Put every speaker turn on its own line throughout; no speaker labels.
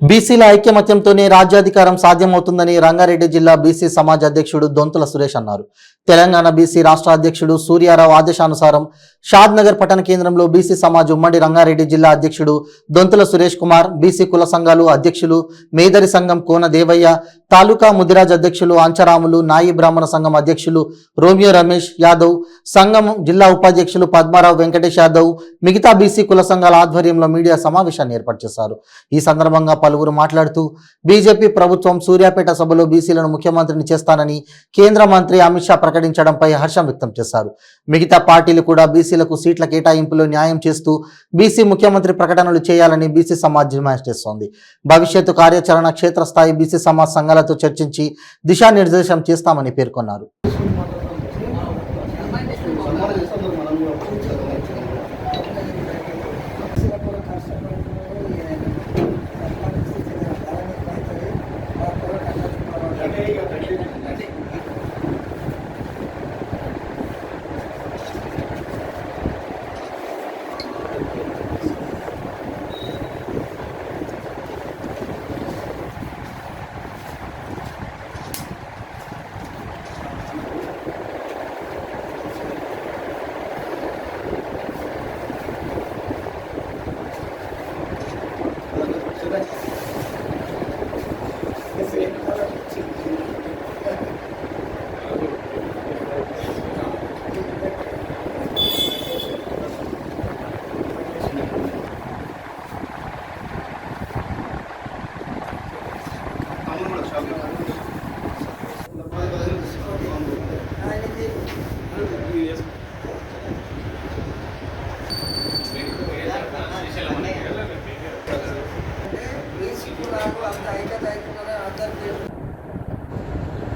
బీసీల ఐక్యమత్యంతోనే రాజ్యాధికారం సాధ్యమవుతుందని రంగారెడ్డి జిల్లా బీసీ సమాజ్ అధ్యక్షుడు దొంతుల సురేష్ అన్నారు. తెలంగాణ బీసీ రాష్ట్ర అధ్యక్షుడు సూర్యారావు ఆదేశానుసారం షాద్ నగర్ పట్టణ కేంద్రంలో బీసీ సమాజ్ ఉమ్మడి రంగారెడ్డి జిల్లా అధ్యక్షుడు దొంతుల సురేష్ కుమార్, బీసీ కుల సంఘాలు అధ్యక్షులు మేదరి సంఘం కోన దేవయ్య, తాలూకా ముదిరాజ్ అధ్యక్షులు అంచరాములు, నాయి బ్రాహ్మణ సంఘం అధ్యక్షులు రోమియో రమేష్ యాదవ్, సంఘం జిల్లా ఉపాధ్యక్షులు పద్మారావు వెంకటేష్ యాదవ్, మిగతా బీసీ కుల సంఘాల ఆధ్వర్యంలో మీడియా సమావేశాన్ని ఏర్పాటు చేశారు. ఈ సందర్భంగా పలువురు మాట్లాడుతూ బీజేపీ ప్రభుత్వం సూర్యాపేట సభలో బీసీలను ముఖ్యమంత్రిని చేస్తానని కేంద్ర మంత్రి అమిత్ షా ప్రకటించడంపై హర్షం వ్యక్తం చేశారు. మిగతా పార్టీలు కూడా బీసీలకు సీట్ల కేటాయింపులో న్యాయం చేస్తూ బీసీ ముఖ్యమంత్రి ప్రకటనలు చేయాలని బీసీ సమాజ్ డిమాండ్ చేస్తోంది. భవిష్యత్తు కార్యాచరణ క్షేత్రస్థాయి బీసీ సమాజ్ సంఘాలతో చర్చించి దిశానిర్దేశం చేస్తామని పేర్కొన్నారు.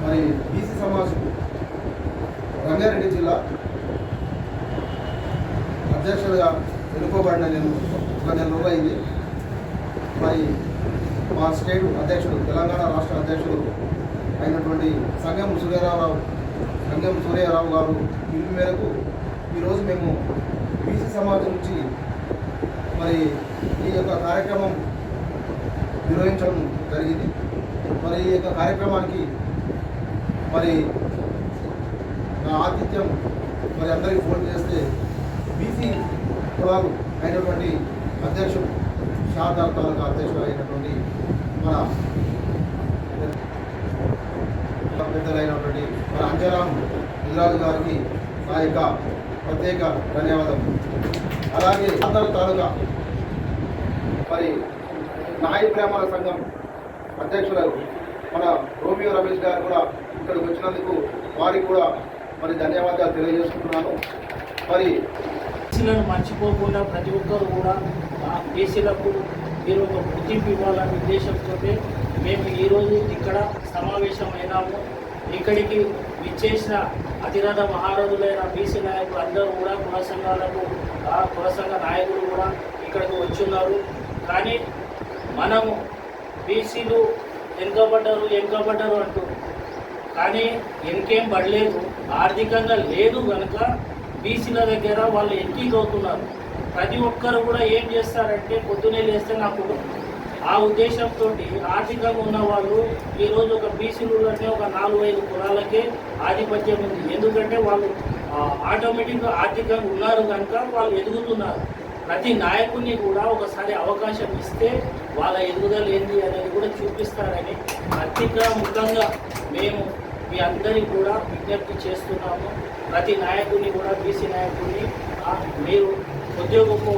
మరి బీసీ సమాజ్ రంగారెడ్డి జిల్లా అధ్యక్షుడిగా ఎన్నుకోబడిన నేను ఒక నెల రోజులు అయింది. మరి మా స్టేట్ అధ్యక్షుడు తెలంగాణ రాష్ట్ర అధ్యక్షుడు అయినటువంటి సంగం సూర్యారావు గారు పిలుపు మేరకు ఈరోజు మేము బీసీ సమాజ్ నుంచి మరి ఈ యొక్క కార్యక్రమం నిర్వహించడం జరిగింది. మరి ఈ యొక్క కార్యక్రమానికి మరి నా ఆతిథ్యం మరి అందరికీ ఫోన్ చేస్తే బీసీ కులాలు అయినటువంటి అధ్యక్షుడు షాద్ తాలూకా అధ్యక్షుడు అయినటువంటి మన పెద్దలైనటువంటి మన అంజరామ్ ముదిరాజు గారికి నా యొక్క ప్రత్యేక ధన్యవాదాలు. అలాగే అందరు తాలూకా మరి నాయి బ్రాహ్మణ సంఘం అధ్యక్షులు మన రోమియో రమేష్ గారు కూడా ఇక్కడికి వచ్చినందుకు వారికి కూడా మరి ధన్యవాదాలు తెలియజేసుకుంటున్నాను. మరి
బీసీలను మర్చిపోకుండా ప్రతి ఒక్కరు కూడా బీసీలకు మీరు ఒక గుర్తింపు ఇవ్వాలనే ఉద్దేశంతో మేము ఈరోజు ఇక్కడ సమావేశమైనాము. ఇక్కడికి విచ్చేసిన అతిరథ మహారథులైన బీసీ నాయకులు అందరూ కూడా కుల సంఘాలకు కుల సంఘ నాయకులు కూడా ఇక్కడికి వచ్చున్నారు. కానీ మనము బీసీలు వెనుకబడ్డారు అంటూ కానీ వెనకేం పడలేదు, ఆర్థికంగా లేదు కనుక బీసీల దగ్గర వాళ్ళు ఎంకీకి అవుతున్నారు. ప్రతి ఒక్కరు కూడా ఏం చేస్తారంటే పొద్దునే లేస్తే నాకు ఆ ఉద్దేశంతో ఆర్థికంగా ఉన్న వాళ్ళు ఈరోజు ఒక బీసీలులోనే ఒక 4-5 కులాలకే ఆధిపత్యం ఉంది. ఎందుకంటే వాళ్ళు ఆటోమేటిక్గా ఆర్థికంగా ఉన్నారు కనుక వాళ్ళు ఎదుగుతున్నారు. ప్రతి నాయకుడిని కూడా ఒకసారి అవకాశం ఇస్తే వాళ్ళ ఎదుగుదల ఏంది అనేది కూడా చూపిస్తారని అతిగా ముఖ్యంగా మేము మీ అందరికీ కూడా విజ్ఞప్తి చేస్తున్నాము. ప్రతి నాయకుడిని కూడా బీసీ నాయకుడిని మీరు ఉద్యోగము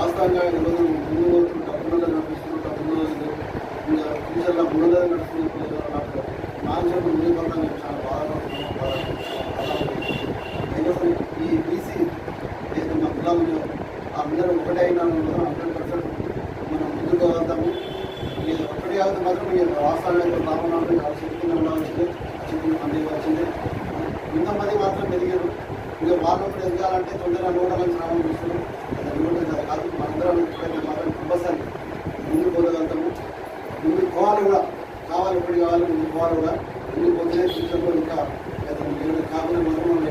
వాస్తవంగా ఈరోజు 3 డబ్బులు నడుస్తున్నారు, ఇంకా ఫ్యూచర్లో 3 నడుస్తున్నారు. నాకు చెప్పి ముందు పడతా నేను చాలా బాధపడుతున్నాను. అయినప్పుడు ఈ బీసీ ఏదైతే మా కులాలు అందరూ ఒకటే అయినా 100% మనం ముందుకు వెళ్తాము. మీరు ఒక్కటే అవుతే మాత్రం మీరు రాష్ట్రాలు రామనాడు శక్తిగా ఉండవలసిందే, వచ్చింది ఇంతమంది మాత్రం ఎదిగారు. ఇక వాళ్ళు కూడా ఎదగాలంటే తొందరగా నోటాలని శ్రావణం చూస్తున్నారు. అది నోట కాదు, మనందరం మాత్రం కంపల్సరీ ముందుకు పోగలుగుతాము. ముందుకు పోవాలి కూడా, కావాలి, ఎప్పుడు కావాలి, ముందుకు పోవాలి కూడా. ముందుకు పోతే ఫ్యూచర్లో ఇంకా కాకుండా మాత్రం మనం